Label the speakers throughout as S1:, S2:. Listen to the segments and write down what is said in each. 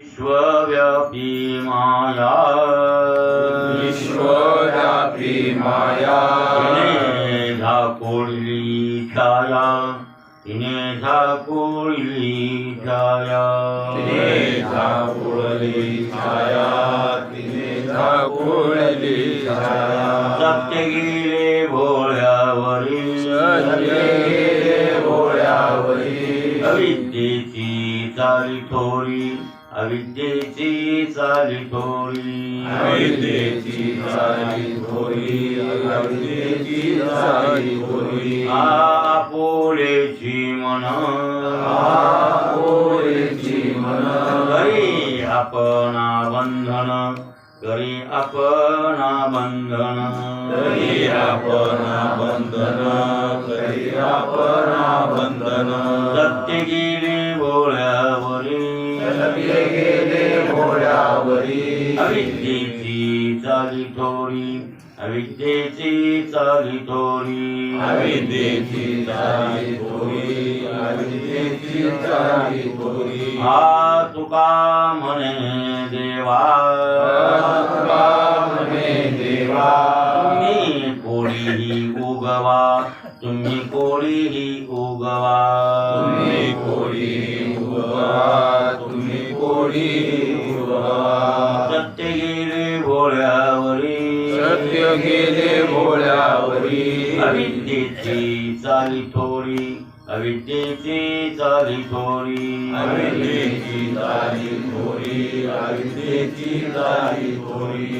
S1: विश्वव्यापी माया
S2: विश्वव्यापी माया
S1: तिने झाकोळली छाया तिने झाकोळली छाया
S2: तिने झाकोळली छाया तिने झाकोळली छाया
S1: सत्य गेले भोळ्यावरी
S2: सत्य गेले भोळ्यावरी
S1: अविद्येची चाली थोरी अविद्येची चाली थोरी
S2: अविद्येची चाली थोरी अविद्येची चाली थोरी
S1: आपोळेची मन
S2: आपोळेची मन
S1: करी आपणा बंधन करी आपणा बंधन
S2: करी आपणा बंधन करी आपणा बंधन
S1: सत्य गेले भोळ्यावरी
S2: सत्य गेले भोळ्यावरी
S1: अविद्येची चाली थोरी अविद्येची चाली थोरी
S2: अविद्येची चाली थोरी अविद्येची चाली थोरी
S1: हा तुका म्हणे देवा
S2: म्हणे देवा
S1: तुम्ही कोळीही उगवा तुम्ही कोळीही उगवा
S2: तुम्ही कोळी उगवा तुम्ही कोळी उगवा
S1: सत्य गेले भोळ्यावरी
S2: सत्य गेले भोळ्यावरी
S1: अविद्येची चाली थोरी अविद्येची चाली थोरी
S2: अविद्येची चाली थोरी अविद्येची चाली थोरी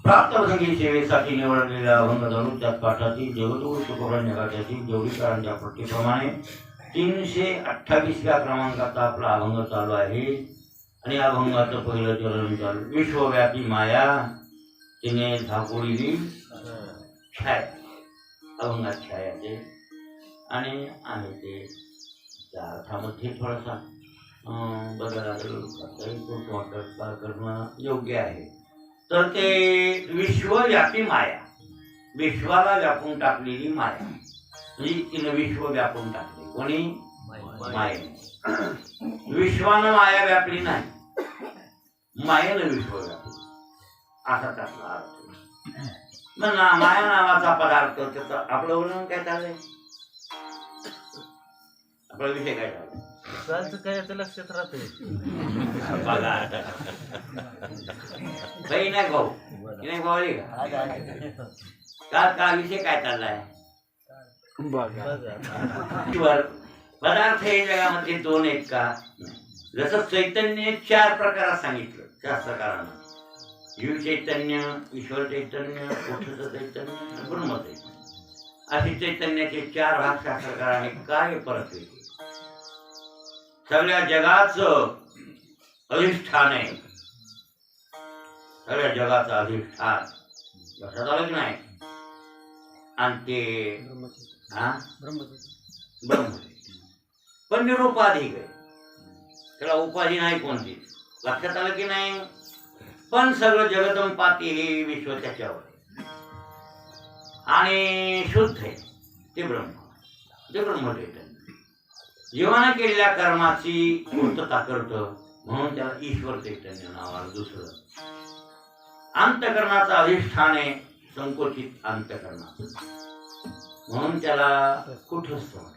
S1: प्राप्तप्रसंगी सेवेसाठी निवडलेल्या अभंगधनुच्या पाठाची देवदूत तुकोबरांच्या जेवढी काळांच्या पट्टीप्रमाणे 328व्या क्रमांकाचा आपला अभंग चालू आहे आणि अभंगाचं पहिलं चरण चालू विश्वव्यापी माया तिने झाकोळली छाया अभंगात छायाचे आणि आहे ते त्या अर्थामध्ये थोडासा बदल करणं योग्य आहे. तर ते विश्वव्यापी माया विश्वाला व्यापून टाकलेली माया म्हणजे तिनं विश्व व्यापून टाकले कोणी मायेने विश्वानं माया व्यापली नाही मायेनं विश्व व्यापली असा त्यातला अर्थ. मग माया नावाचा पदार्थ त्याचा आपलं वर्णन काय चाललंय आपला विषय काय चाललाय
S3: काय लक्षात राहते
S1: बघा काही नाही भाऊ नाही भाऊ का का विषय काय चाललाय पदार्थ हे जगामध्ये दोन आहेत का जसं चैतन्य 4 प्रकारात सांगितलं शास्त्रकारांना जीव चैतन्य ईश्वर चैतन्य पुरुष चैतन्य ब्रह्म चैतन्य असे चैतन्याचे 4 भाग शास्त्रकाराने काय परत केले. सगळ्या जगाचं अधिष्ठान आहे सगळ्या जगाचं अधिष्ठान लक्षात आलं की नाही आणि ते ब्रह्म पण निरुपाधिक आहे त्याला उपाधी नाही कोणती लक्षात आलं की नाही. पण सगळं जगदंपाती हे विश्व त्याच्यावर आणि शुद्ध आहे ते ब्रह्म चैतन्य जीवाने केलेल्या कर्माची पूर्तता करतं म्हणून त्याला ईश्वर चैतन्य नाव आलं. दुसरं अंतःकरणाचं अधिष्ठान आहे संकोचित अंतःकरणाचं म्हणून त्याला कुठस्थ म्हटलं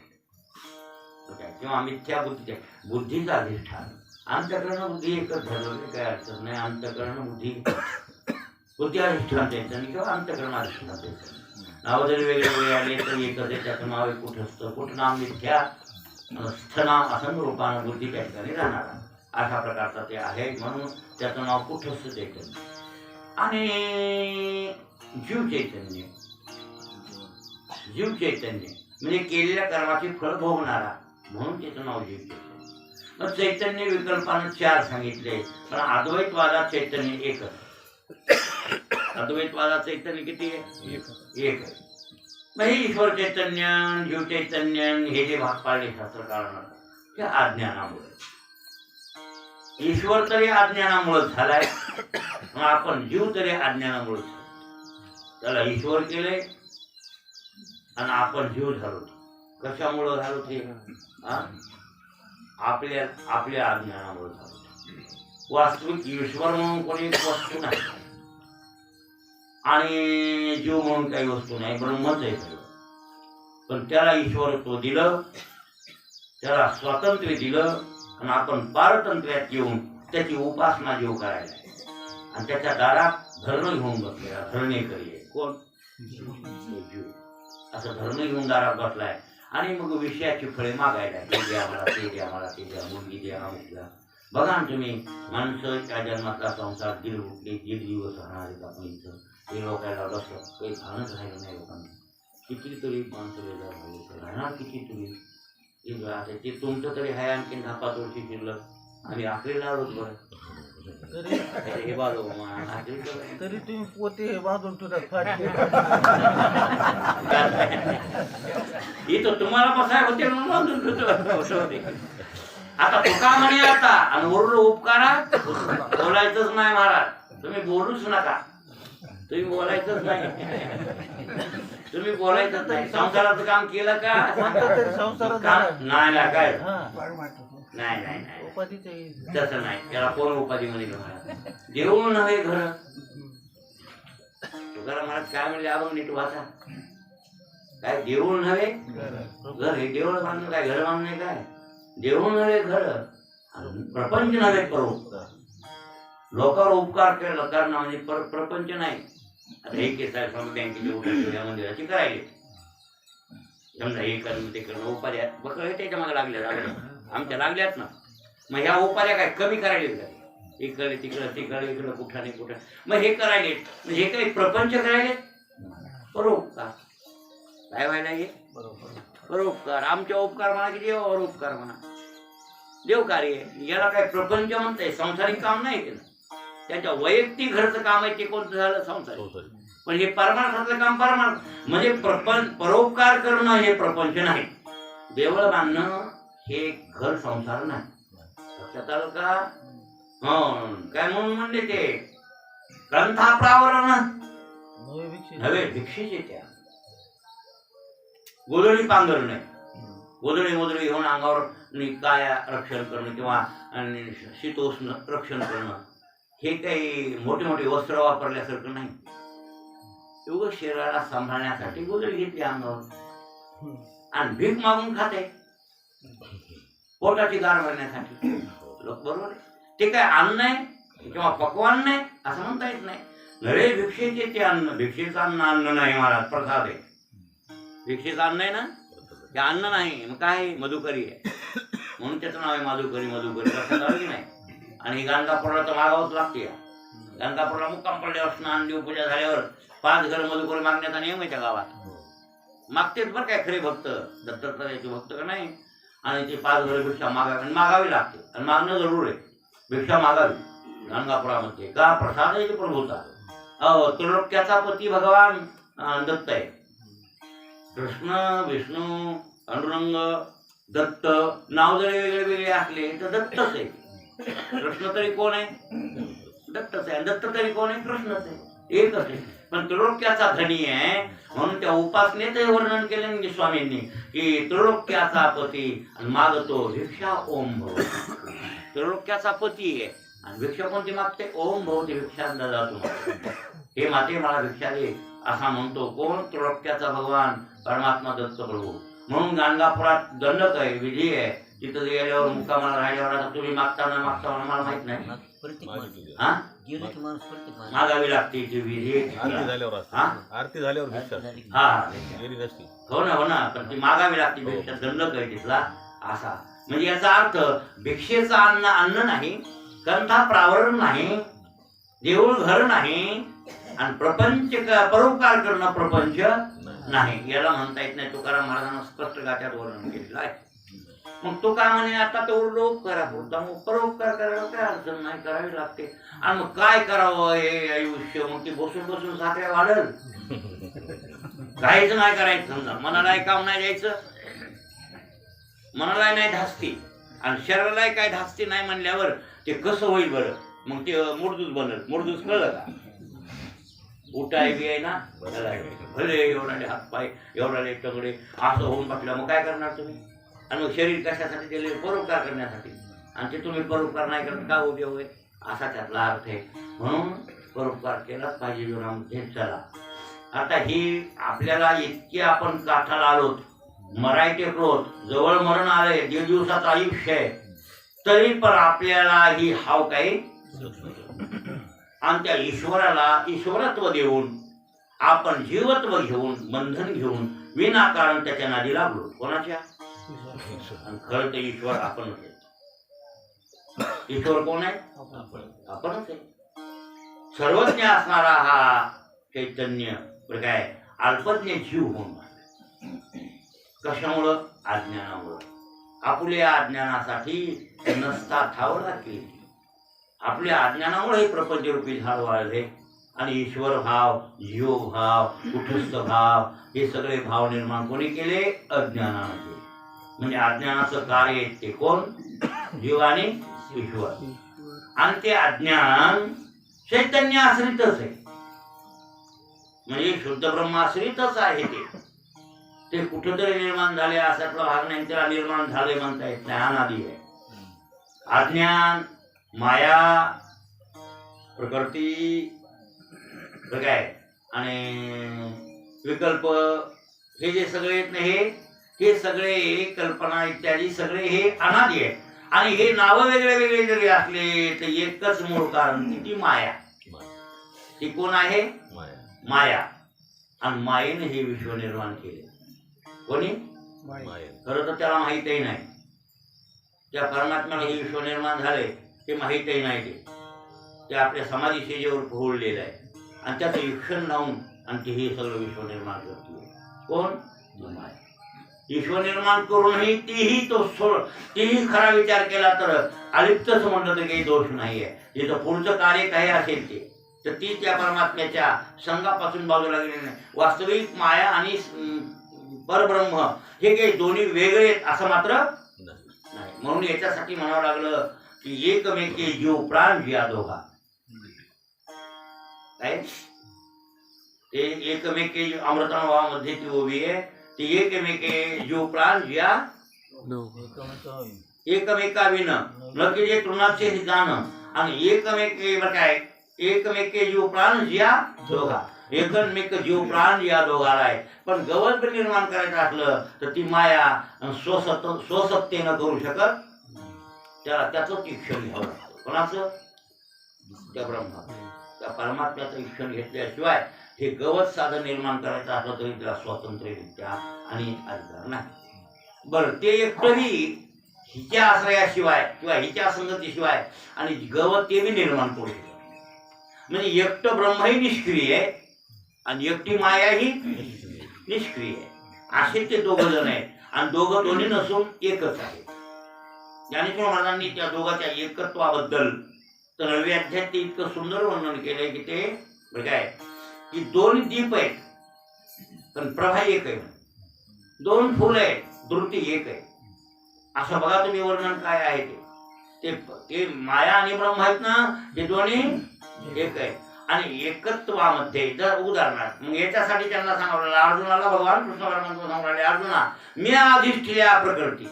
S1: किंवा मिथ्या बुद्धीचं अधिष्ठान. अंतःकरण बुद्धी एकच झालं काय अडचण नाही. अंतःकरण बुद्धी अधिष्ठान चैतन्य किंवा अंतःकरण अधिष्ठान चैतन्य नाव जरी वेगळे आले तरी एकच आहे. त्याचं नाव आहे कुठस्थ. कुठ नाम मिथ्या स्थना असंग रूपानं बुद्धी त्या ठिकाणी राहणारा अशा प्रकारचा ते आहे म्हणून त्याचं नाव कुठस्थ चैतन्य. आणि जीव चैतन्य म्हणजे केलेल्या कर्माची फळ भोगणारा म्हणून त्याचं नाव जीव चैतन्य. मग चैतन्य विकल्पानं 4 सांगितले पण अद्वैतवादात चैतन्य एकच. अद्वैतवादात चैतन्य किती आहे एक आहे. मग हे ईश्वर चैतन्य जीव चैतन्य हे जे भाग पाडले शास्त्रकारांना ते अज्ञानामुळे. ईश्वर तरी अज्ञानामुळे झालाय मग आपण जीव तरी अज्ञानामुळे त्याला ईश्वर केले आणि आपण जीव झालो. कशामुळं झालो ते आपल्या आपल्या अज्ञानामुळे झालं. वास्तविक ईश्वर म्हणून कोणी एक वस्तू नाही आणि जीव म्हणून काही वस्तू नाही, ब्रह्मच आहे सगळं. पण त्याला ईश्वरत्व दिलं, त्याला स्वातंत्र्य दिलं आणि आपण पारतंत्र्यात येऊन त्याची उपासना जीव करायला आणि त्याच्या दारात धरणं घेऊन बसलेला धरणेकरी आहे. कोण? जीव. असं धरणं घेऊन दारात बसलाय आणि मग विषयाची फळे मागायला, हे द्या मला, ते द्या मला, ते द्या, मुलगी द्या, मुलगा. बघा ना तुम्ही, माणसाच्या जन्मातला संसार दीड दिवस राहणार आहेत आपण इथं. हे लोकांना लक्ष काही भानच राहिलं नाही लोकांना. कितीतरी माणसं वेगळं राहणार, कितीतरी आता ते तुमचं तरी आहे आणखीन 10-5 वर्षी शिल्लक आणि आखरीला आलोच बरं. हे बाजू
S3: तरी तुम्ही पोते बांधून ठेवतात.
S1: इथं तुम्हाला बसाय होते म्हणून बांधून ठेवतो. आता तुका म्हणे आता आणि ओरडू उपकारात बोलायचंच नाही महाराज. तुम्ही बोलूच नका, तुम्ही बोलायचंच नाही, तुम्ही बोलायचंच नाही. संसाराचं काम केलं का? नाही ना काय, नाही नाही नाही, तसं नाही. त्याला कोण उपाधी म्हणेल महाराज? देऊळ नव्हे घर. तुकाराम महाराज काय म्हणले अभंग नीट वाचा. काय देऊळ नव्हे घर? हे देऊळ बांधणं काय, घर बांधणे काय? देऊळ नव्हे घर, प्रपंच नव्हे परोपकार. लोकांवर उपकार केला करणं म्हणजे प्रपंच नाही. आता हे केस आहे बँकेचे उठायचे या मंदिराची करायले, समजा हे करणं ते करणं उपाध्या बघ त्याच्या मागे लागल्या आमच्या लागल्यात ना. मग ह्या उपाध्या काय कमी करायले काय? इकडे तिकडं तिकडे इकडं कुठं नाही कुठं, मग हे करायले म्हणजे हे काही प्रपंच करायले परोपकार. काय व्हायला हे परोपकार. आमच्या उपकार म्हणा की देवावर उपकार म्हणा, देव कार्य. याला काय प्रपंच म्हणताय? संसारिक काम नाही ते, त्याच्या वैयक्तिक घरचं काम आहे ते कोणतं झालं? संसारिक. पण हे परमार्थातलं काम परमार्थ म्हणजे परोपकार करणं हे प्रपंच नाही. देवळ बांधणं हे घर संसार नाही. लक्षात आलं का? काय म्हणून म्हणले ते ग्रंथा प्रावरण नव्हे भिक्षेचे. त्या गोधडी पांघर नाही, गोधडी मोदडी घेऊन अंगावर काया रक्षण करणं किंवा शीतोष्ण रक्षण करणं हे काही मोठे मोठे वस्त्र वापरल्यासारखं नाही. एवढं शरीराला सांभाळण्यासाठी गोधडी घेतली अंगावर आणि भीक मागून खाते पोटाची गार भरण्यासाठी. लोक बरोबर आहे, ते काय अन्न आहे किंवा पक्वान नाही असं म्हणता येत नाही. नरे भिक्षेचे ते अन्न, भिक्षेचं अन्न अन्न नाही महाराज, प्रसाद आहे. भिक्षेचं अन्न आहे ना, ते अन्न नाही. मग काय? मधुकरी आहे म्हणून त्याचं नाव आहे मधुकरी. मधुकरी लक्षात आलं की नाही? आणि गाणगापूरला तर मागावंच लागते. गाणगापूरला मुक्काम पडल्यावर स्नान देव पूजा झाल्यावर 5 घर मधुकरी मागण्याचा नियम आहे त्या गावात. मागतेच बरं काय खरे भक्त, दत्तात्रयाचे भक्त का नाही. आणि ते 5 घर भिक्षा मागावी लागते आणि मागणं जरूर आहे. भिक्षा मागावी गाणगापुरामध्ये का? प्रसाद आहे प्रभूचा. त्रिलोक्याचा पती भगवान दत्त आहे. कृष्ण, विष्णू, पांडुरंग, दत्त नाव जरी वेगळे वेगळे असले तर दत्तच आहे. कृष्ण तरी कोण आहे? दत्तच आहे. दत्त तरी कोण आहे? कृष्णच आहे, एकच आहे. पण त्रिलोक्याचा धनी आहे म्हणून त्या उपासनेचे वर्णन केले म्हणजे स्वामींनी की त्रिलोक्याचा पती आणि मागतो भिक्षा ओम भव. त्रिलोक्याचा पती आहे आणि भिक्षा कोणती मागते? ओम भवती भिक्षा ददातु. हे माते मला भिक्षा दे असा म्हणतो कोण? त्रिलोक्याचा भगवान परमात्मा दत्त प्रभू. म्हणून गाणगापुरात दंडक आहे, विधी आहे. तिथं गेल्यावर मुक्कामाला राहिल्यावर आता तुम्ही मागता ना मागता मला माहित नाही. मागावी लागते ती विधी.
S2: आरती झाल्यावर भिक्षा
S1: हो ना पण ती मागावी लागते भिक्षा. दंडक आहे तिथला असा. म्हणजे याचा अर्थ भिक्षेचं अन्न अन्न नाही, ग्रंथा प्रावरण नाही, देऊळ घर नाही आणि प्रपंच परोपकार करणं प्रपंच नाही. याला म्हणता येत नाही. तुकाराम महाराजांना स्पष्ट गाठ्यात वर्णन केलेलं आहे. मग तो काय म्हणे आता तो उपकारा पुरता, मग परोपकार करायला काय अडचण नाही, करावी लागते. आणि मग काय करावं हे आयुष्य? मग ती बसून बसून साखऱ्या वाढल, काहीच नाही करायचं. समजा मनालाही काम नाही द्यायचं, मनालाही नाही धास्ती आणि शरीरालाही काय धास्ती नाही म्हणल्यावर ते कसं होईल बरं? मग ते मुरदूस बनल. मुरदूस कळलं का? उठाय बी आहे ना भले एवढाले हात पाय एवढाले टगडे असं होऊन बसल्या मग काय करणार तुम्ही? आणि मग शरीर कशासाठी दिले? परोपकार करण्यासाठी. आणि ते तुम्ही परोपकार नाही करत का उभे होय? असा त्यातला अर्थ आहे. म्हणून परोपकार केलाच पाहिजे जीवनामध्ये. चला आता ही आपल्याला इतकी आपण काठाला आलोत, मरायचे क्रोध, जवळ मरण आलंय, 1.5 दिवसाचं आयुष्य आहे, तरी पण आपल्याला ही हाव काही. आणि त्या ईश्वराला ईश्वरत्व देऊन आपण जीवत्व घेऊन बंधन घेऊन विनाकारण त्याच्या नादी लागलो. कोणाच्या? आणि खरं तर ईश्वर आपणच आहे. ईश्वर कोण आहे? आपणच आहे. सर्वज्ञ असणारा हा चैतन्य काय अल्पज्ञ जीव होऊन कशामुळं? अज्ञानामुळं. आपल्या अज्ञानासाठी नसता ठाव लागली. आपल्या अज्ञानामुळे हे प्रपंचरूपी झाड वाढले. आणि ईश्वर भाव, जीव भाव, कुटस्थ भाव हे सगळे भाव निर्माण कोणी केले? अज्ञानाने केले. म्हणजे अज्ञानाचं कार्य ते कोण? जीव आणि ईश्वर. आणि ते अज्ञान चैतन्य आश्रितच आहे. म्हणजे शुद्ध ब्रह्म आश्रितच आहे. ते कुठंतरी निर्माण झाले असातला भाग नाही, त्याला निर्माण झाले म्हणता येत नाही. अनादी आहे. अज्ञान, माया, प्रकृती काय आणि विकल्प हे जे सगळे आहेत ना, हे सगळे कल्पना इत्यादी सगळे हे अनादी आहे. आणि हे नावं वेगळे वेगळे जरी असले तर एकच मूळ कारण ती माया. ती कोण आहे? माया. आणि मायेने हे विश्व निर्माण केले. कोणी? खरं तर त्याला माहीतही नाही. त्या परमात्म्याला हे विश्व निर्माण झाले ते माहीतही नाही. ते आपल्या समाधी शेजेवर पोहोळलेलं आहे. आणि त्याचं ईक्षण लावून आणि ते हे सगळं विश्व निर्माण करते. कोण? माया. ईश्वर निर्माण करूनही तेही खरा विचार केला तर अलिप्तच म्हणलं तर काही दोष नाहीये. जिथं पुढचं कार्य काही असेल ते तर ती त्या परमात्म्याच्या संघापासून बाजूला गेली नाही. वास्तविक माया आणि परब्रह्म हे काही दोन्ही वेगळे आहेत असं मात्र नाही. म्हणून याच्यासाठी म्हणावं लागलं की एकमेके जीव प्राण जिया दोघा. काय ते एकमेके अमृतानुभवामध्ये ती उभी आहे. ती एकमेके जीव प्राण जिया एकमेकाविन न केले तृणाचे जाणं. आणि एकमेके काय? एकमेके जीव प्राण जिया दोघा. एकमेक जीव प्राण या दोघाला आहे. पण गवत निर्माण करायचं असलं तर ती माया स्वसत्तेनं करू शकत. त्याचं शिक्षण घ्यावं लागतं. कोणाचं? त्या ब्रह्मा, त्या परमात्म्याचं शिक्षण घेतल्याशिवाय हे गवत साधन निर्माण करायचं असलं तरी त्याला स्वातंत्र्यरित्या आणि अधिकार नाही. बरं, ते एकटंही हिच्या आश्रयाशिवाय किंवा हिच्या संगतीशिवाय आणि गवत ते बी निर्माण करू शकत. म्हणजे एकटं ब्रह्मही निष्क्रिय आहे आणि एकटी मायाही निष्क्रिय आहे. असे ते दोघं जण आहेत. आणि दोघं दोन्ही नसून एकच आहे. ज्ञानेश्वर महाराजांनी त्या दोघांच्या एकत्वाबद्दल तर 9व्या अध्यायात इतकं सुंदर वर्णन केलंय की ते काय की 2 दीप आहेत पण प्रभा एक आहे. 2 फुलं आहेत, धृती एक आहे. असं बघा तुम्ही वर्णन काय आहे ते माया आणि ब्रह्म आहेत ना, हे दोन्ही एक आहे. आणि एकत्वामध्ये जर उदाहरणार्थ मग याच्यासाठी त्यांना सांगावं, अर्जुनाला भगवान कृष्ण परमात्मा सांगले, अर्जुना मी अधिष्ठिल्या प्रकृती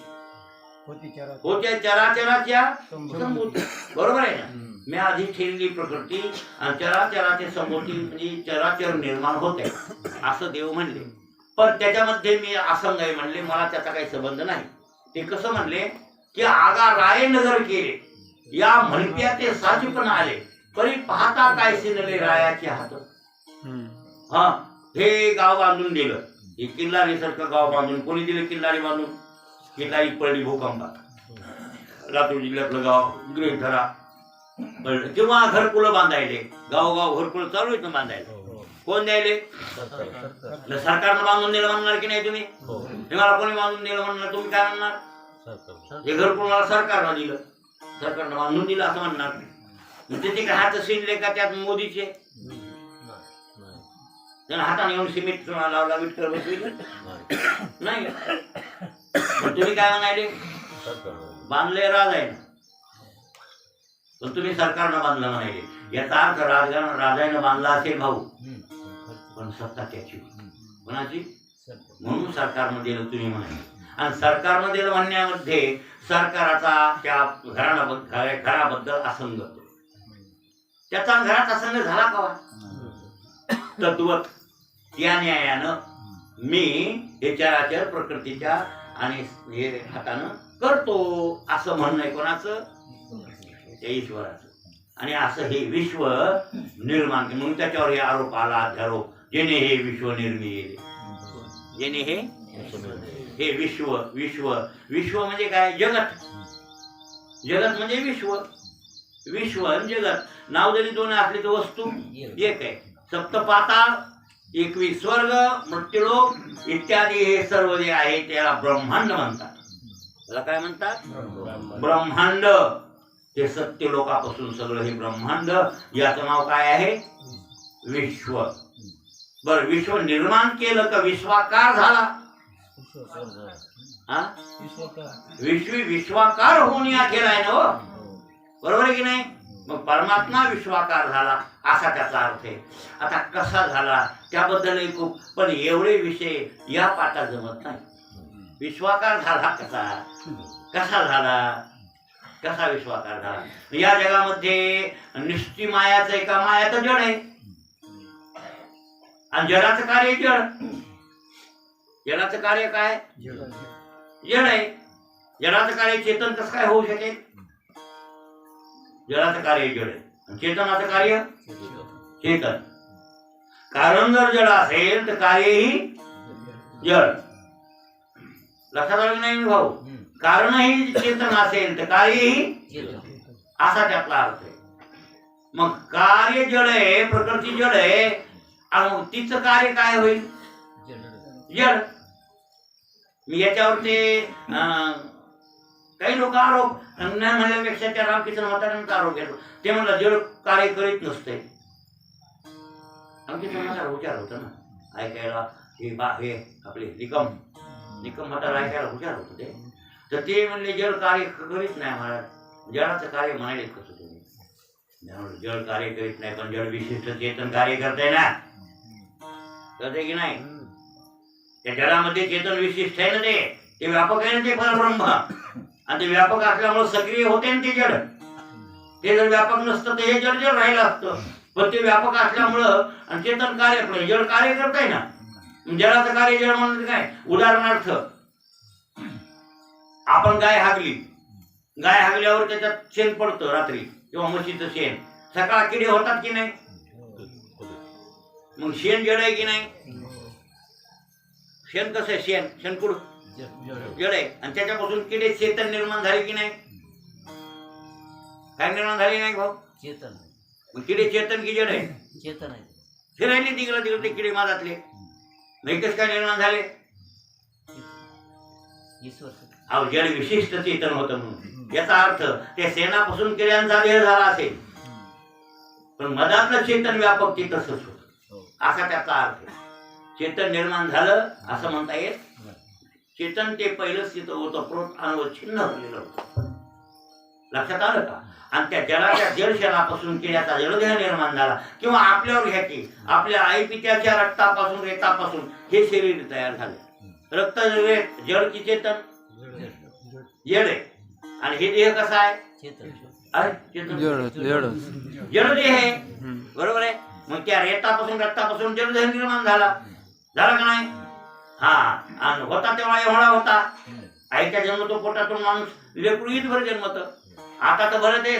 S1: होत्या चराचराच्या संभूती. बरोबर आहे ना? मी आधी ठेवलेली प्रकृती आणि चराचराचे संभूती म्हणजे चराचर निर्माण होते असं देव म्हणले. पण त्याच्यामध्ये मी असंग आहे म्हणले, मला त्याचा काही संबंध नाही. ते कसं म्हणले की आगा राय नगर केले या म्हणत्या ते साजीपण आले परी पाहता काय सिनले रायाचे हात. हा, हे गाव बांधून दिलं. हे किल्लारी सारखं गाव बांधून कोणी दिलं? किल्लारी बांधून. किल्लारी पडली भूकंपात. लातूर जिल्ह्यातलं गाव गृहीत धरा पडलं. किंवा घरकुलं बांधायले, गावगाव घरकुलं चालू आहेत ना बांधायला. कोण द्यायले? सरकारनं बांधून दिलं म्हणणार की नाही तुम्ही? हे मला कोणी बांधून दिलं म्हणणार, तुम्ही काय म्हणणार? हे घरकुल मला सरकारनं दिलं, सरकारनं बांधून दिलं असं म्हणणार. त्याचे काय हात शिरले का त्यात मोदीचे? त्यानं हाताने येऊन सिमेंट लावला, विटकर बसविलं नाही. तुम्ही काय म्हणाले? बांधले राज आहे ना, पण तुम्ही सरकारनं बांधलं म्हणाले. याचा अर्थ राजानं बांधला असेल भाऊ, पण सत्ता त्याची कोणाची? म्हणून सरकारनं दिलं तुम्ही म्हणाले. आणि सरकारमध्ये म्हणण्यामध्ये सरकाराचा त्या घराबद्दल असंग होतो. त्याचा घरात असंग झाला का? तद्वत या न्यायानं मी हे चराचर प्रकृतीच्या आणि हे हातानं करतो असं म्हणणं आहे कोणाचं? त्या ईश्वराचं. आणि असं हे विश्व निर्माण केलं. म्हणून त्याच्यावर हे आरोप आला, अध्यारोप, जेणे हे विश्व निर्मिले, जेणे हे विश्व विश्व विश्व म्हणजे काय? जगत. जगत म्हणजे विश्व. विश्व आणि जगत नाव जरी दोन असले तर वस्तू एक आहे. सप्तपाताळ, 21 स्वर्ग, मृत्यूलोक इत्यादी हे सर्व जे आहे त्याला ब्रह्मांड म्हणतात. त्याला काय म्हणतात? ब्रह्मांड. ते सत्य लोकापासून सगळं हे ब्रह्मांड, याचं नाव काय आहे? विश्व. बर, विश्व निर्माण केलं का विश्वाकार झाला? विश्वाकार होऊन या केलाय ना. बरोबर आहे की नाही? मग परमात्मा विश्वाकार झाला असा त्याचा अर्थ आहे. आता कसा झाला त्याबद्दलही खूप, पण एवढे विषय या पाठात जमत नाही. विश्वाकार झाला कसा? कसा झाला? कसा विश्वाकार झाला? या जगामध्ये नुसती मायाच आहे का? माया तर जड आहे आणि जडाचं कार्य जड. जडाचं कार्य काय? जड आहे. जडाचं कार्य चेतन कसं काय होऊ शकेल? जडाचं कार्य जड आहे, चेतनाचं कार्य चेतन. कारण जर जड असेल तर कार्यही जड. लक्षात आलं नाही भाऊ? कारणही चेतन असेल तर कार्यही असा त्यातला अर्थ आहे. मग कार्य जड आहे, प्रकृती जड आहे, आणि मग तिचं कार्य काय होईल? जड. मी याच्यावरती काही लोक आरोप नाही म्हणल्यापेक्षा त्या रामकृष्ण म्हाताऱ्यांचा आरोप घेतो. ते म्हणलं जड कार्य करीत नसते. रामकृष्ण म्हातारा हुशार होतं ना ऐकायला. हे आपले निकम म्हातारा ऐकायला हुशार होतं ते. तर ते म्हणले जड कार्य करीत नाही महाराज. जडाचं कार्य म्हणाले कसं तुम्ही? जड कार्य करीत नाही पण जड विशिष्ट चेतन कार्य करताय ना. करते की नाही? त्या जडामध्ये चेतन विशिष्ट आहे ना. ते व्यापक आहे ना. ते परब्रह्म. आणि ते व्यापक असल्यामुळे सक्रिय होते ना ते जड. ते जर व्यापक नसतं तर हे जड राहिलं असतं. पण ते व्यापक असल्यामुळं आणि चेतन कार्य करत, जड कार्य करताय ना. जडाचं कार्य जड म्हणलं काय? उदाहरणार्थ आपण गाय हागल्यावर त्याच्यात शेण पडतं रात्री किंवा म्हशीचं शेण. सकाळ किडे होतात की नाही? मग शेण जड आहे की नाही? शेण कसं आहे? शेणकुड जड आहे. आणि त्याच्यापासून किडे चेतन निर्माण झाले की नाही? काय निर्माण झाले नाही भाऊ?
S3: चेतन.
S1: मग किडे चेतन की जड आहे?
S3: चेतन आहे.
S1: फिरायले तिकडे तिकडे ते किडे मारातले. नाही कसं काय निर्माण झाले? अहो जड विशिष्ट चेतन होतं म्हणून. याचा अर्थ त्या शेणापासून किड्यांचा देह झाला असेल पण मधातलं चेतन व्यापक ते तसंच होत असा त्याचा अर्थ. चेतन निर्माण झालं असं म्हणता येत. चेतन ते पहिलंच तिथं होतं, प्रोत अनवच्छिन्न झालेलं होतं. लक्षात आलं का? आणि त्या जलाच्या जलशनापासून किड्याचा जलदेह निर्माण झाला. किंवा आपल्यावर घ्या की आपल्या आई पित्याच्या रक्तापासून रेतापासून हे शरीर तयार झाले. रक्त जड की चेतन? जड आहे. आणि हे देह कसा आहे? जड देह आहे. बरोबर आहे. मग त्या रेतापासून रक्तापासून जलदेह निर्माण झाला का नाही? हा. आणि होता तेव्हा एवढा होता. आईच्या जन्मतो पोटातून माणूस लेकरू भर जन्मत. आता तर बरं ते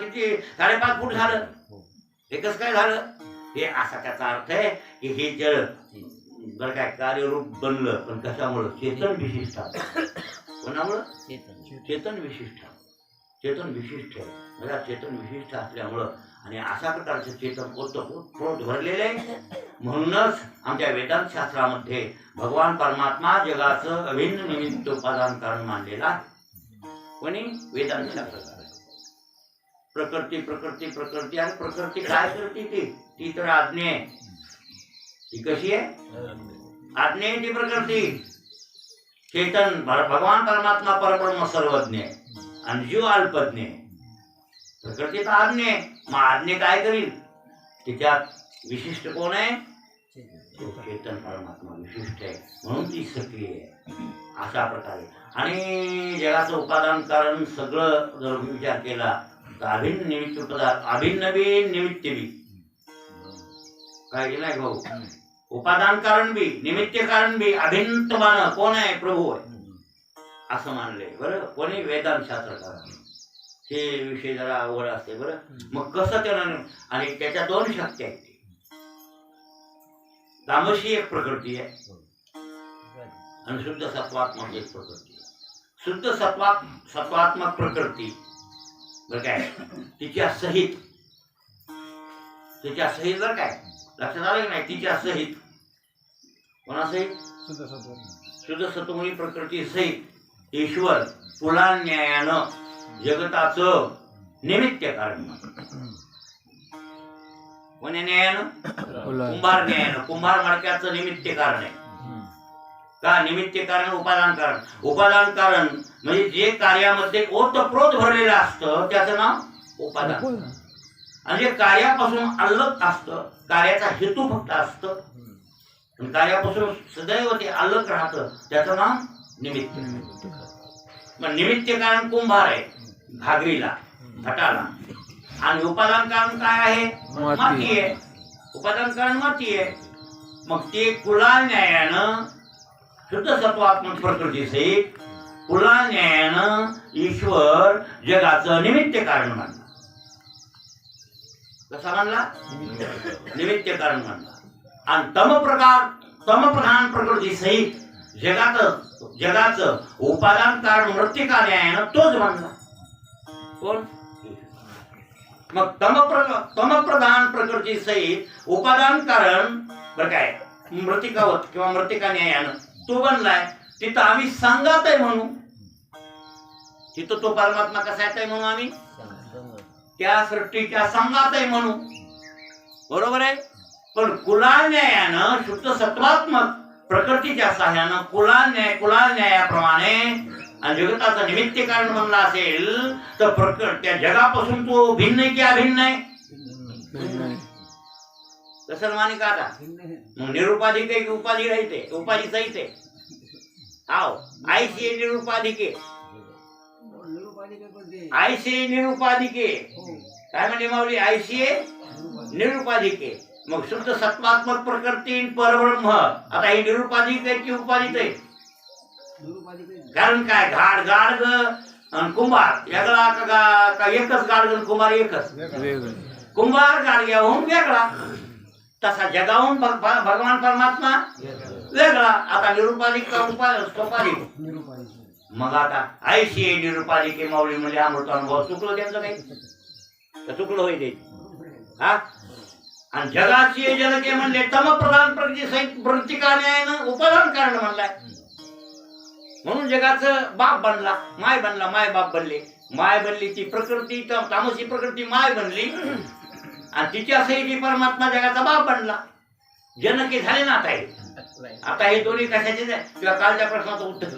S1: किती 5.5 फूट झालं. हे कसं काय झालं? हे असा त्याचा अर्थ आहे की हे जड बरं काय कार्यरूप बनलं पण कशामुळं? चेतन विशिष्ट. कोणामुळं? चेतन विशिष्ट. चेतन विशिष्ट आहे. मला चेतन विशिष्ट असल्यामुळं आणि अशा प्रकारचं चेतन पोट भरलेलं आहे. म्हणूनच आमच्या वेदांत शास्त्रामध्ये भगवान परमात्मा जगाचं अभिन्न निमित्त उपादान कारण मानलेला आहे. कोणी? वेदांत शास्त्र. प्रकृती प्रकृती प्रकृती. आणि प्रकृती काय करते? ती तर आज्ञा आहे. ती कशी आहे? आज्ञा आहे ती प्रकृती. चेतन भगवान परमात्मा परब्रह्म सर्वज्ञ आहे आणि जीव अल्पज्ञ आहे. प्रकृती तर आज्ञा आहे. मग आज्ञा काय करील? तिच्यात विशिष्ट कोण आहे? तो चेतन परमात्मा विशिष्ट आहे म्हणून ती सक्रिय आहे अशा प्रकारे. आणि जगाचं उपादान कारण सगळं जर विचार केला तर अभिन्न निमित्त पदार्थ अभिन्न बी निमित्त बी काय केलं भाऊ. उपादान कारण बी निमित्त कारण बी अभिन्न मान कोण आहे प्रभू आहे असं मानले. बरं कोणी वेदांत शास्त्रकार हे विषय जरा अवघड असते. बरं मग कसं त्याला आणि त्याच्या दोन शक्ती आहेत. तामसी एक प्रकृती आहे आणि शुद्ध सत्वात्मक एक प्रकृती आहे. शुद्ध सत्वात्मक प्रकृती बरं काय तिच्या सहित बरं काय लक्षात आलं की नाही. तिच्या सहित कोणासहित शुद्ध सत्वमयी प्रकृती सहित ईश्वर पुलान्यायानं जगताचं निमित्त कारण. कोण्या न्यायानं कुंभार न्यायानं. कुंभार मडक्याचं निमित्त कारण आहे का. निमित्त कारण उपादान कारण म्हणजे जे कार्यामध्ये ओतप्रोत भरलेलं असतं त्याचं नाव उपादान. आणि जे कार्यापासून अलग असतं कार्याचा हेतू फक्त असतं पण कार्यापासून सदैव ते अलग राहतं त्याचं नाव निमित्त. मग निमित्त कारण कुंभार आहे घागरीला घटाला आणि उपादान कारण काय आहे माती आहे. उपादान कारण माती आहे. मग ते कुलान्यायानं शुद्ध सत्वात्मक प्रकृती सहित कुलान्यायानं ईश्वर जगाचं निमित्त कारण मानला. कसा मानला निमित्त कारण मानला. आणि तमप्रधान प्रकृती सहित जगाचं उपादान कारण मृत्तिका न्यायानं तोच मानला. कोण मग तमप्रधान प्रकृती सहित उपादान कारण बरं काय मृत्तिकावत किंवा मृत्तिका न्यायानं तो बनलाय. तिथं आम्ही सांगत आहे म्हणून तिथं तो परमात्मा कसा आहे म्हणून आम्ही त्या सृष्टीच्या संघात आहे म्हणून बरोबर आहे. पण कुलान्यायानं शुद्ध सत्वात्मक प्रकृतीच्या सहाय्यानं कुलान्यायाप्रमाणे आणि जगताचं निमित्त कारण म्हणला असेल तर त्या जगापासून तो भिन्न आहे की अभिन्न आहे. कसं माने का आता मग निरुपाधिक आहे की उपाधी राहते उपाधी सहित आहे. हाव आयशी निरुपाधिके निरुपाधिके काय म्हणजे माऊली आयशी निरुपाधिके. मग शुद्ध सत्वात्मक प्रकृती परब्रह्म आता हे निरुपाधिक आहे की उपाधिक आहे. कारण काय गाड आणि कुंभार वेगळा का एकच गाड कुंभार एकच कुंभार गाडग्याहून वेगळा तसा जगाहून भगवान परमात्मा वेगळा. आता निरुपाधिक का उपाधिक मग आता आयशी निरुपाधिके माऊली म्हणजे अमृत अनुभव चुकलं त्यांचं काही चुकलं होय ते हा. आणि जगाची जनके म्हणले तमप्रधान प्रकृती सहित मृत्तिका न्यायानं उपादान कारण म्हणलाय. म्हणून जगाचं बाप बनला माय बाप बनले. माय बनली ती प्रकृती तामसी प्रकृती माय बनली आणि तिच्या सहित परमात्मा जगाचा बाप बनला. जनके झाले ना आता हे दोन्ही कशाचे किंवा कालच्या प्रश्नाचं उत्तर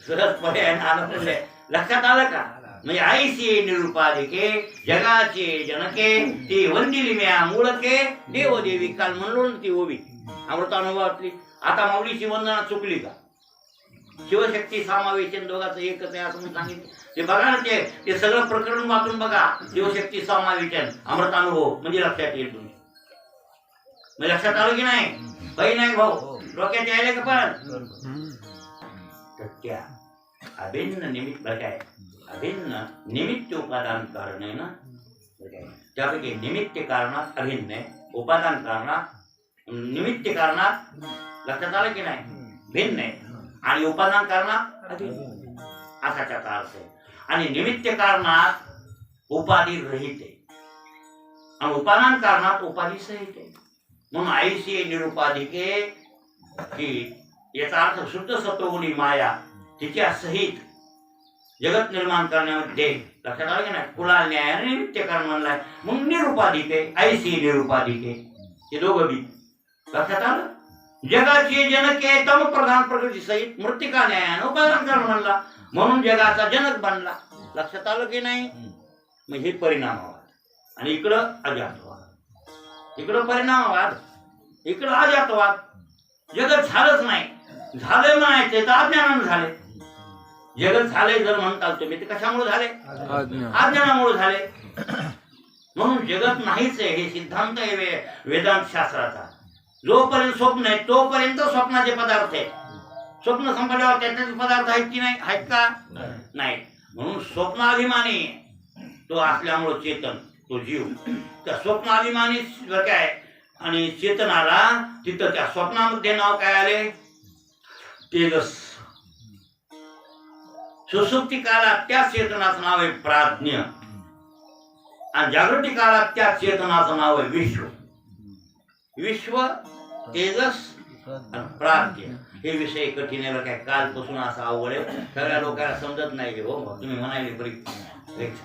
S1: सहजपणे लक्षात आलं का. म्हणजे आईशी निरुपाधिके जगाचे जनके ती वंदिली म्या मूळके देवदेवी काल म्हणलो ना ती ओवी अमृतानुभवातली. आता माऊलीची वंदना चुकली का. शिवशक्ती समावेशन दोघांचं एकच आहे असं म्हणून सांगितलं. ते बघा ना ते सगळं प्रकरण वाचून बघा. शिवशक्ती समावेशन अमृतानुभव म्हणजे लक्षात येईल तुम्ही. म्हणजे लक्षात आलं की नाही काही नाही भाऊ डोक्यात यायला का पण त्या अभिन्न निमित्त काय अभिन्न निमित्त उपादान कारण आहे ना त्यापैकी निमित्त कारणात अभिन्न आहे उपादान कारणात निमित्त कारणात लक्षात आलं की नाही भिन्न आहे आणि उपादान कारणात अभिन्न असा त्याचा अर्थ आहे. आणि निमित्त कारणात उपाधी रहित आहे आणि उपादान कारणात उपाधी सहित आहे. म्हणून आईशी निरुपाधिके की याचा अर्थ शुद्ध सत्वगुणी माया तिच्या सहित जगत निर्माण करण्यामध्ये लक्षात आलं की नाही कुलाल न्यायाने निमित्त कारण म्हणलाय. मग निरुपाधिके आईशी निरुपाधिके हे दोघं बी लक्षात आलं. जगाची जनके तम प्रधान प्रकृती सहित मृत्तिका न्यायाने उपादान कारण म्हणला म्हणून जगाचा जनक बनला. लक्षात आलं की नाही. मग हे परिणामवाद आणि इकडं अजातवाद इकडं परिणामवाद इकडं अजातवाद. जगत झालंच नाही, झालंय म्हणायचं तर अज्ञानानं झाले. जगत झालंय जर म्हणताल तुम्ही ते कशामुळे झाले? अज्ञानामुळे झाले. म्हणून जगत नाहीच आहे हे सिद्धांत आहे वेदांत शास्त्राचा. जोपर्यंत स्वप्न आहे तोपर्यंत स्वप्नाचे पदार्थ आहेत. स्वप्न संपल्यावर त्याचे पदार्थ आहेत की नाही? आहेत का? नाही. म्हणून स्वप्नाभिमानी तो असल्यामुळं चेतन, तो जीव त्या स्वप्नाभिमानी काय आणि चेतनाला तिथं त्या स्वप्नामध्ये नाव काय आले? तेजस. सुसुप्ती काळात त्या चेतनाचं नाव आहे प्राज्ञ आणि जागृती काळात त्या चेतनाचं नाव आहे विश्व. विश्व, तेजस आणि प्राज्ञ हे विषय कठीण आहे. काय कालपासून असं अवघड आहे, सगळ्या लोकांना समजत नाही. हो तुम्ही म्हणाले बरी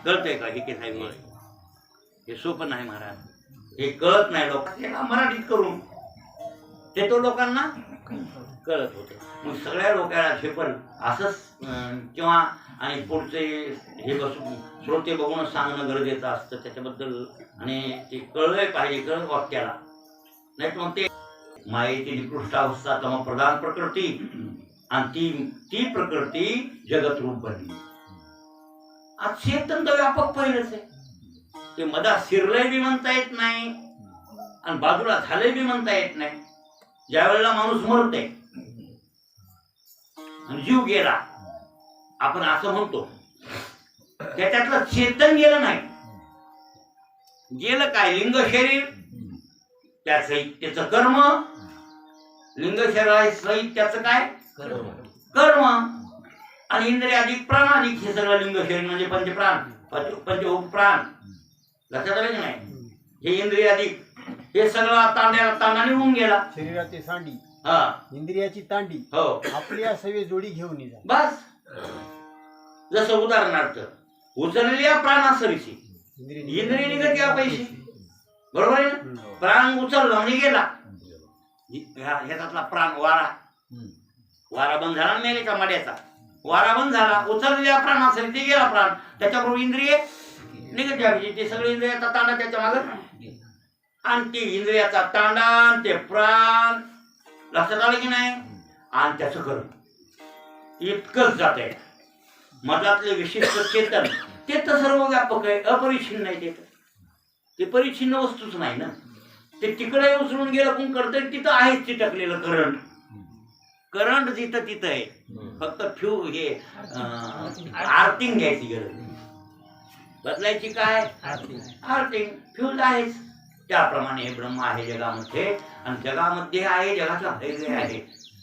S1: कळतंय का? हे नाही मला हे सोपं नाही महाराज, हे कळत नाही लोकांना. मराठीत करून ते तो लोकांना कळत होते. मग सगळ्या लोकांना झेपल असंच किंवा आणि पुढचे हे बसून श्रोते बघूनच सांगणं गरजेचं असतं त्याच्याबद्दल. आणि ते कळलंय पाहिजे, कळत वाक्याला. नाही तर मग ते मायेची निकृष्टावस्था तम प्रधान प्रकृती आणि ती प्रकृती जगत रूप बनली. आज चेतन तर व्यापक पहिलंच आहे. ते मधात शिरलंय बी म्हणता येत नाही आणि बाजूला झालंय बी म्हणता येत नाही. ज्या वेळेला माणूस मरते आणि जीव गेला आपण असं म्हणतो, त्याच्यातलं चेतन गेलं नाही. गेलं काय? लिंग शरीर, त्याचं कर्म. लिंग शरीर सहित त्याचं काय? कर्म. आणि इंद्रियाधिक प्राणाधिक हे सगळं लिंग शरीर म्हणजे पंचप्राण, पंचउपप्राण. लक्षात आलं की नाही? हे इंद्रियाधिक हे सगळं तांडाने होऊन गेला.
S4: शरीराची सांडी,
S1: हा,
S4: इंद्रियाची तांडी,
S1: हो,
S4: आपल्या सवे जोडी घेऊन जा.
S1: बस. जसं उदाहरणार्थ उचललेल्या प्राणासरीची इंद्रिय निघत या पैसे, बरोबर आहे ना? प्राण उचलला म्हणजे गेला. ह्याच्यातला प्राण वारा बंद झाला, मेलेचा मड्याचा वारा बंद झाला. उचललेल्या प्राणासरी ते गेला प्राण, त्याच्याबरोबर इंद्रिय निघत यायची. ते सगळे इंद्रियाचा तांडा त्याच्या मागं आणि ती इंद्रियाचा तांडा आणि ते प्राण. लक्षात आलं की नाही? आणि त्याचं कर्म इतकंच जात आहे. मधातले विशिष्ट चेतन ते तर सर्व व्यापक आहे, अपरिच्छिन्न आहे. ते परिच्छिन्न वस्तूच नाही ना. ते तिकडे उचलून गेलं कोण करतंय तिथं आहेच चिटकलेलं करंट. करंट जिथं तिथं आहे. फक्त हे आर्थिंग घ्यायची गरज, बदलायची काय? आर्थिंग. फ्यूज आहेच. त्याप्रमाणे हे ब्रह्म आहे जगामध्ये आणि जगामध्ये आहे, जगाच्या वेगळे आहे.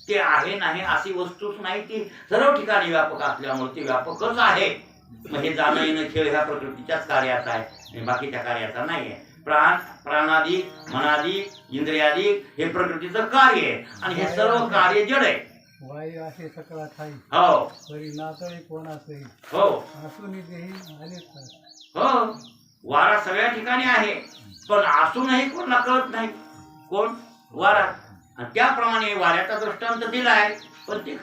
S1: ते आहे नाही अशी वस्तूच नाही. ती सर्व ठिकाणी व्यापक असल्यामुळे ती व्यापकच आहे. म्हणजे जाणं येणं खेळ ह्या प्रकृतीच्याच कार्याचा आहे, बाकीच्या कार्याचा नाही आहे. प्राणादी, मनादी, इंद्रियादी हे प्रकृतीचं कार्य आहे आणि हे सर्व कार्य जड आहे.
S4: वायू असे सकळा ठाई,
S1: हो,
S4: तरी नातळे कोणाचे,
S1: हो,
S4: असून आलेच.
S1: हो. वारा सगळ्या ठिकाणी आहे पण असूनही कोणाला कळत नाही कोण? वारा. आणि त्याप्रमाणे वाऱ्याचा दृष्टांत दिला आहे पण ते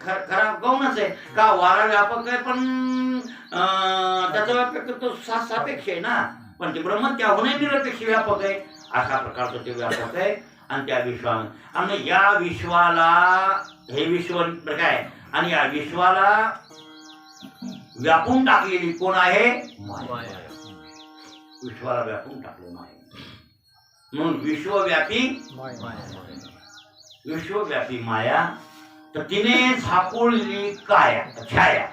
S1: खरा गौणच आहे का? वारा व्यापक आहे पण त्याचा व्यापक तो सापेक्ष आहे ना. पण ते ब्रह्म त्याहूनही निरपेक्ष व्यापक आहे. अशा प्रकारचं ते व्यापक आहे. आणि त्या विश्वामध्ये आणि या विश्वाला हे विश्व काय आणि या विश्वाला व्यापून टाकलेली कोण आहे? माया. विश्वाला व्यापून टाकले माया. म्हणून विश्वव्यापी माया. तर तिने झाकोळली काया, छाया.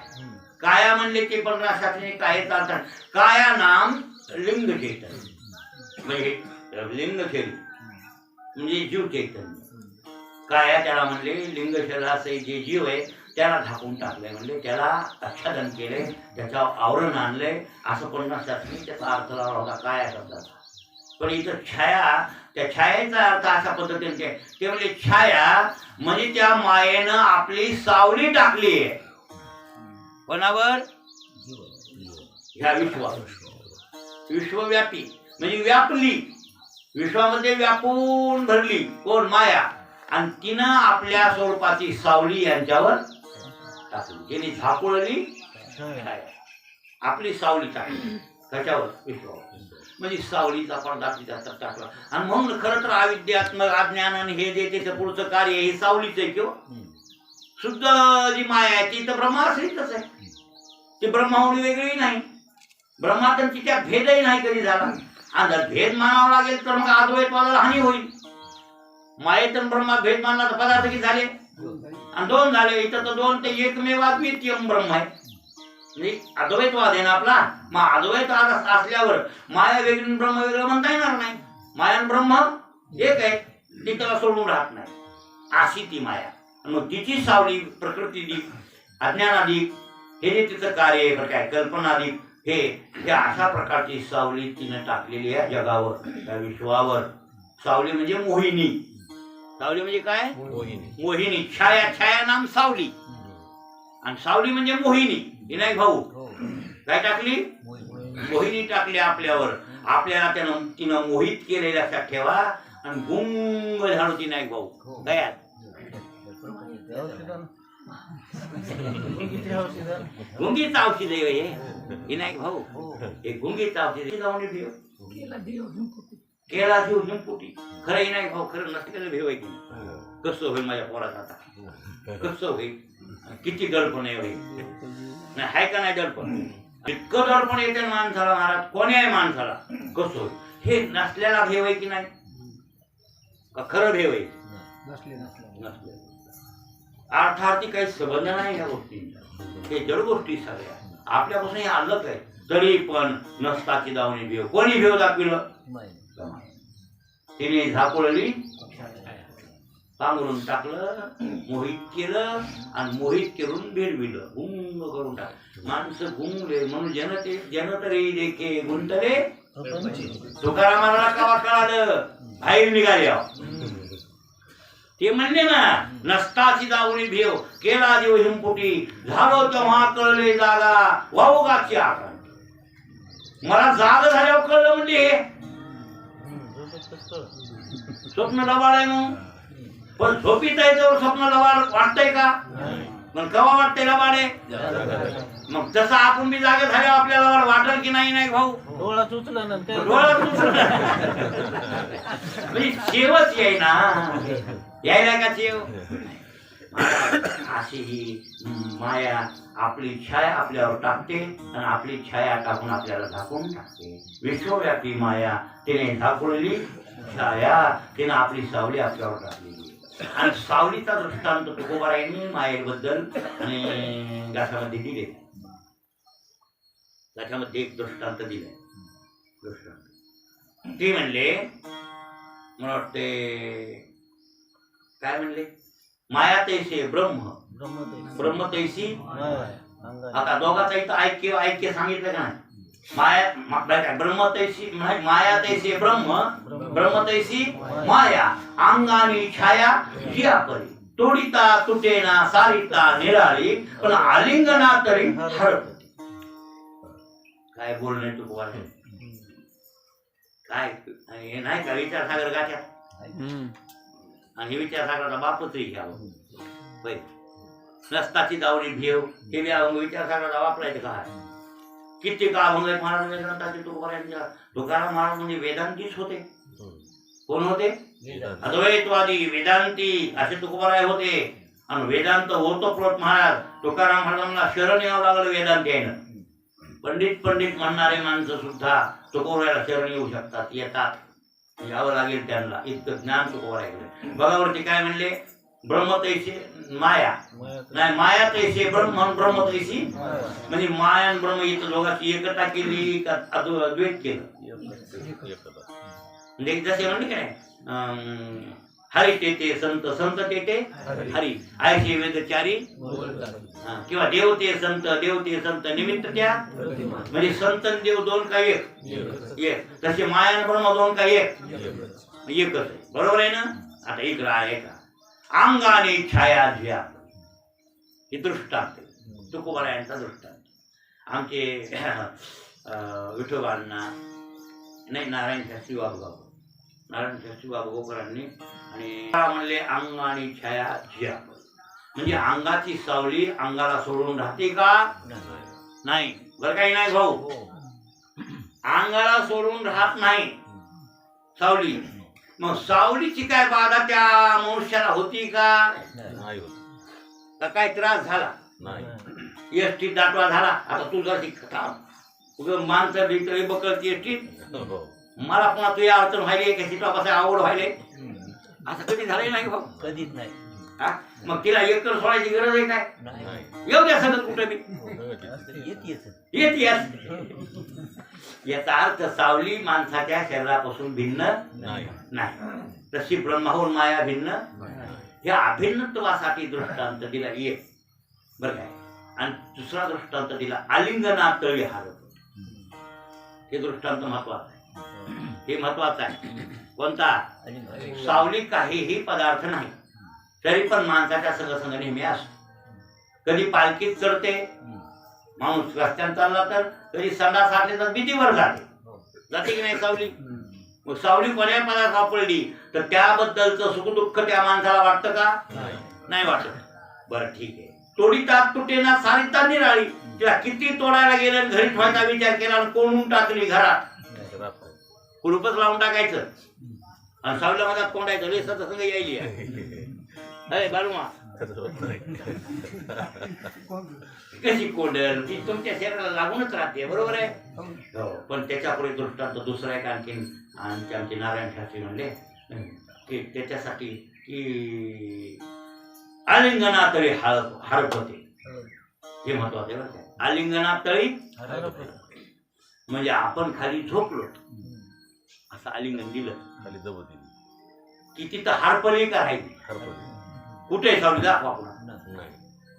S1: काया म्हणले ते पण शास्त्रीय काय चालतात. काया नाम लिंग चैतन्य म्हणजे लिंग शरीर म्हणजे जीव चैतन्य. काया त्याला म्हणले लिंग शरीराचे जे जीव आहे त्याला झाकून टाकले, म्हणजे त्याला आच्छादन केले, त्याच्यावर आवरण आणले. असं पन्नासशास्त्री त्याचा अर्थ लावला होता काया शब्दाचा. पण इथं छाया, त्या छायेचा अर्थ अशा पद्धतीने ते म्हणजे छाया म्हणजे त्या मायेनं आपली सावली टाकली आहे कोणावर? ह्या विश्वावर. विश्वव्यापी म्हणजे व्यापली, विश्वामध्ये व्यापून भरली कोण? माया. आणि तिनं आपल्या स्वरूपाची सावली यांच्यावर टाकली. तिने झाकोळली छाया, आपली सावली टाकली. कशावर विश्वावर. म्हणजे सावलीचा पडदा तिचा टाकला. आणि म्हणून खरं तर अविद्यात्मक अज्ञान आणि हे जे त्याचं पुढचं कार्य हे सावलीच आहे किंवा शुद्ध जी माया आहे ती तर ब्रह्माश्रितच आहे. ती ब्रह्मावली वेगळी नाही. ब्रह्मातन तिच्या भेदही नाही कधी झाला. आणि जर भेद मानावा लागेल तर मग अद्वैतवादाला हानी होईल. मायेतन ब्रह्मा भेद मानला तर पदार्थ किती झाले आणि दोन झाले. इथं तर दोन ते एकमेव अद्वितीय ब्रह्म आहे. म्हणजे अद्वैतवाद आहे ना आपला. मग अद्वैतवाद असल्यावर माया वेगळी ब्रह्म वेगळं म्हणता येणार नाही. माया आणि ब्रह्म एक आहे. ती त्याला सोडून राहत नाही. अशी ती माया. मग तिची सावली प्रकृतीदीप अज्ञानादीप हे जे तिचं कार्य आहे बरं काय कल्पनादीप हे अशा प्रकारची सावली तिनं टाकलेली आहे जगावर त्या विश्वावर. सावली म्हणजे मोहिनी. सावली म्हणजे काय मोहिनी. छाया छाया नाम सावली आणि सावली म्हणजे मोहिनी. विनायक भाऊ काय टाकली मोहिनी टाकली आपल्यावर. आपल्याला त्यानं तिनं मोहित केले लक्षात ठेवा. आणि गुंग झालो ती नाईक भाऊ काय गुंगीचं औषध आहे हे विनायक भाऊ. हे गुंगीचं औषध जाऊन ठेव केला जीव जिंपुटी. खरं विनायक भाऊ खरं नसलेलं भेव आहे की कसं होईल माझ्या पोराचा आता कसं होईल. किती दडपण आहे नाही आहे का नाही दडपण. इतकं दडपण येते माणसाला महाराज कोणी माणसाला कसं होईल. हे नसलेला भेव आहे की नाही का खरं भेव आहे नसले. अर्थार्थी काही संबंध नाही ह्या गोष्टींचा. हे जड गोष्टी सगळ्या आपल्यापासून हे आलंच आहे. तरी पण नसताची दावणी भेव. कोणी भेव दाखविलं तिने झाकोळली पांघरून टाकलं मोहित केलं आणि मोहित करून भेडविलं गुंग करून टाकलं. माणसं गुंगले म्हणून जनतरी देखे गुंतले. तुकारामाला कावा कळालं बाहेर निघाले. ते म्हणले ना नसताची दावणी भेव केला देव हिमपुटी झालो तेव्हा कळले जागा वाऊगाची आकांत. मला जाग झाल्यावर कळलं म्हणजे हे स्वप्न लबाड आहे म्हणून. पण झोपीत आहे तर स्वप्न लबाड वाटतंय का. पण कवा वाटतंय लबाड आहे. मग तसं आपण बी जागा झाल्यावर आपल्याला वाटल की नाही नाही भाऊ.
S3: डोळा चुचला ना
S1: डोळा म्हणजे शेवच याय ना यायला का शेव. अशी ही माया आपली छाया आपल्यावर टाकते आणि आपली छाया टाकून आपल्याला झाकून टाकते. विश्वव्यापी माया तिने झाकळली छाया तिने आपली सावली आपल्यावर टाकलेली. आणि सावलीचा दृष्टांत तुकोबारायांनी मायेबद्दल आणि गाठामध्ये दिले. त्याच्यामध्ये एक दृष्टांत दिलाय. दृष्टांत ते म्हणले मला वाटते काय म्हणले माया तैसे ब्रह्म ब्रह्म तैसी. आता दोघांचा इथं ऐक्य सांगितलं का नाही. माया ब्रह्म तैसी माया तैसे ब्रह्म ब्रह्म तैसी माया अंगानी छाया जिया परी तोडिता तुटेना सारिता निराळी पण आलिंगना तरी हरपती. काय बोलणे तू काय हे नाही का विचारसागर गाठ्यात. आणि हे विचारसागराचा बापच घ्यावं. नसताची दावणी भेव हे विचारसागराचा वापरायचं काय. किती काळ अभंग महाराज ग्रंथाचे तुकोबारायांच्या. तुकाराम महाराज म्हणजे वेदांतीच होते. कोण होते अद्वैतवादी वेदांती असे तुकोबाराय होते. आणि वेदांत होतो प्रोत महाराज. तुकाराम महाराजांना शरण यावं लागलं वेदांती आहे. पंडित पंडित म्हणणारे माणसं सुद्धा तुकोबारायला शरण येऊ शकतात येतात. यावं लागेल त्यांना. इतकं ज्ञान तुकोबारायकडे. बघावरती काय म्हणले ब्रह्म तैसे माया नाही माया तैसे ब्रह्म ब्रह्म तैसी. म्हणजे माया आणि ब्रह्म इथं दोघांची एकता केली का अद्वैत केलं. म्हणजे जसे म्हणले की नाही हरी तेते संत संत तेते हरी आयशे वेदचारी किंवा देव ते संत निमित्त त्या. म्हणजे संत देव दोन का एक. तसे माया आणि ब्रह्म दोन का एकच आहे. बरोबर आहे ना. आता इकडं आहे का अंगाने छाया जिया हे दृष्टांत तुकोबारायांचा दृष्टांत. आमचे विठोबांना नाही नारायण शास्त्री बाबूकरांनी आणि म्हणले अंगाने छाया जिया. म्हणजे अंगाची सावली अंगाला सोडून राहते का नाही. बरं काही नाही भाऊ. अंगाला सोडून राहत नाही सावली. मग सावलीची काय बाधा त्या मनुष्याला होती का?
S2: नाही होत.
S1: का काय त्रास झाला?
S2: नाही.
S1: एसटीत दाटवा झाला. आता तू जर उगं माणसं बिकळी बकळती एसटीत.
S2: हो.
S1: मला पुन्हा तुझ्या अडचण व्हायली का सीटा बसायला आवड व्हायले? असं कधी झालंय नाही भाऊ.
S3: कधीच नाही.
S1: हा? मग तिला एकतर सोडायची गरज आहे काय?
S2: नाही.
S1: येऊ द्या सगळं कुठे मी
S3: येत
S1: याचा अर्थ सावली माणसाच्या शरीरापासून भिन्न
S2: नाही.
S1: नाही. तशी ब्रह्माहून माया भिन्न. ह्या अभिन्नत्वासाठी दृष्टांत दिला एक बरं काय. आणि दुसरा दृष्टांत दिला आलिंगनात तळी हारत. हे दृष्टांत महत्वाचं आहे. हे महत्वाचं आहे. कोणता? सावली काहीही पदार्थ नाही, तरी पण माणसाच्या संग नेहमी असतो. कधी पालखीत चढते माणूस, रस्त्याने चालला तर, कधी संडास साठले तर भीतीवर जाते की नाही सावली? मग सावली कोण्या पदार्थ सापडली तर त्याबद्दलचं सुख दुःख त्या माणसाला वाटतं का? नाही वाटत. बरं ठीक आहे. तोडीतात तुटेना सारिता निराळी. तिला किती तोडायला गेलं, घरी ठेवायचा विचार केला आणि कोंडून टाकली घरात. कुलूपच लावून टाकायचं आणि सावलीला मधात कोंडायचं. लेसर संग यायली अरे बालुमा कशी कोंडल ती तुमच्या शरीराला लागूनच राहते. बरोबर आहे. हो. पण त्याच्यापुढे दृष्टांत दुसरा एक आणखीन आमचे नारायण शास्त्री म्हणले की त्याच्यासाठी की आलिंगना तळी हरपते. हे महत्वाचे बरं काय. आलिंगना तळी म्हणजे आपण खाली झोपलो असं आलिंगन दिलं
S2: खाली जवळ दिली
S1: की तिथं हरपली का राहिली? कुठे सावली दाखवा पुन्हा.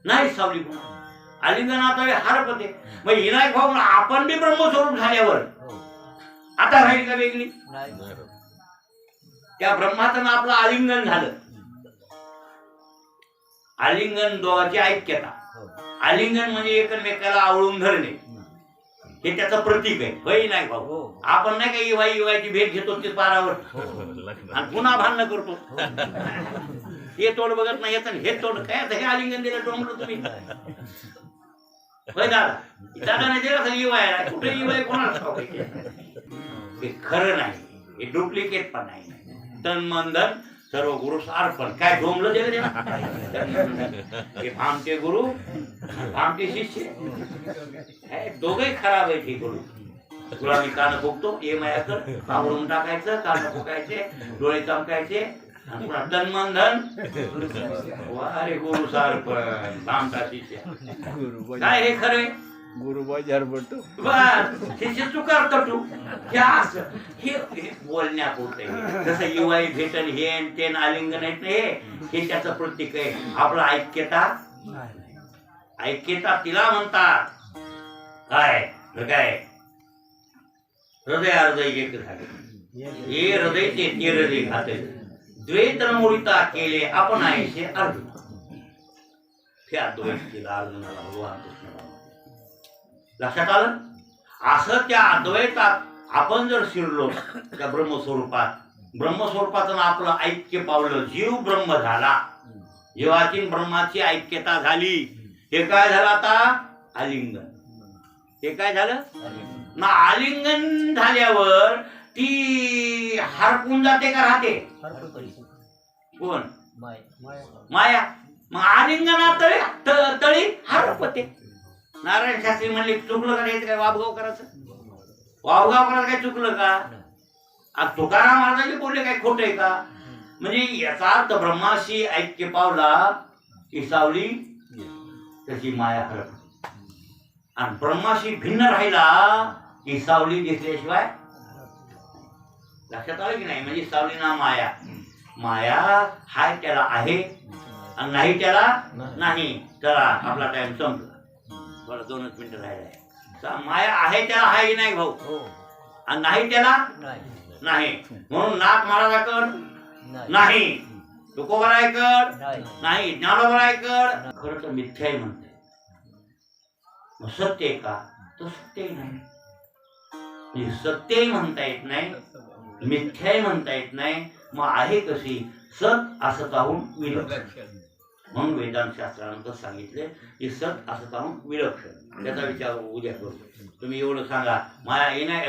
S1: नाही सावली पुन्हा. आलिंगनात हरपते. मग विनायक भाऊ आपण बी ब्रह्मस्वरूप झाल्यावर आता राहील का वेगळी? त्या ब्रह्माचं आपलं आलिंगन झालं. आलिंगन दोघांची ऐक्यता. आलिंगन म्हणजे एकमेकाला आवळून धरणे, हे त्याचं प्रतीक आहे. होय नाही भाऊ. आपण नाही का इवायची भेट घेतो ते पारावर आणि पुन्हा भांडणं करतो. हे तोड बघत नाही येत हे तोड काय. हे आलिंगन दिलं डोंगर तुम्ही. होय दादा. दादा नाही दिला इवाय कुठे इवाय कोणाला हे खरं नाही. हे डुप्लिकेट पण नाही. तन मन धन सर्व गुरु अर्पण. काय डोंबलं दिलं हे भामटे गुरु भामटे शिष्य दोघे खराब आहेत. हे गुरु तुला मी कान फुकतो ये मायाकर आवडून टाकायचं, कान फुकायचे, डोळे चमकायचे आणि पुन्हा तन मन धन अरे गुरु सारपण भामटा शिष्य. काय हे खरे
S3: गुरुबाजार पडतो
S1: बस शिष्य चुकार तटू. हे बोलण्यापुरते जसं युवाई भेटन हे ते आलिंगन आहेत हे त्याचं प्रतीक आहे. आपला ऐक्यता. ऐक्यता तिला म्हणतात काय काय हृदय हृदय एक झाले. हे हृदय ते हृदय घाते द्वैत मोडिता केले आपण आयशे अर्जुन. त्या द्वैत केला अर्जुनाला भगवान कृष्णाला. लक्षात आलं? असं त्या अद्वैतात आपण जर शिरलो त्या ब्रह्मस्वरूपात, ब्रह्मस्वरूपाचं आपलं ऐक्य पावलं, जीव ब्रह्म झाला, जीवाची ब्रह्माची ऐक्यता झाली. हे काय झालं आता? आलिंगन. हे काय झालं ना? आलिंगन झाल्यावर ती हरपून जाते का राहते? कोण? माया. मग आलिंगनात तळी हरपते. नारायण शास्त्री म्हणले चुकलं का नाही काय वाबगाव करायचं? वाबगाव करायचं काय चुकलं का? तुकाराम महाराजांनी बोलले काय खोट आहे का? म्हणजे याचा अर्थ ब्रह्माशी ऐक्य पावला की सावली त्याची माया हरपते आणि ब्रह्माशी भिन्न राहिला की सावली दिसल्याशिवाय. लक्षात आलं की नाही? म्हणजे सावली ना माया. माया हाय त्याला आहे आणि नाही त्याला नाही. चला आपला टाइम संपला. बरं 2च मिनिटं राहिलाय. माया आहे त्याला हाय नाही भाऊ आणि नाही त्याला नाही. म्हणून नाथ महाराजाकड नाही, तुकोबरायकड नाही, ज्ञानोबरायकड. खरं तर मिथ्याही म्हणते. मग सत्य आहे का? तर सत्यही नाही. सत्यही म्हणता येत नाही, मिथ्याही म्हणता येत नाही. मग आहे कशी? सत असत आहून विलक्षण. म्हणून वेदांत शास्त्रानंतर सांगितले की सत असत आहून विलक्षण. त्याचा विचार उद्या करू. तुम्ही एवढं सांगा माया येण्या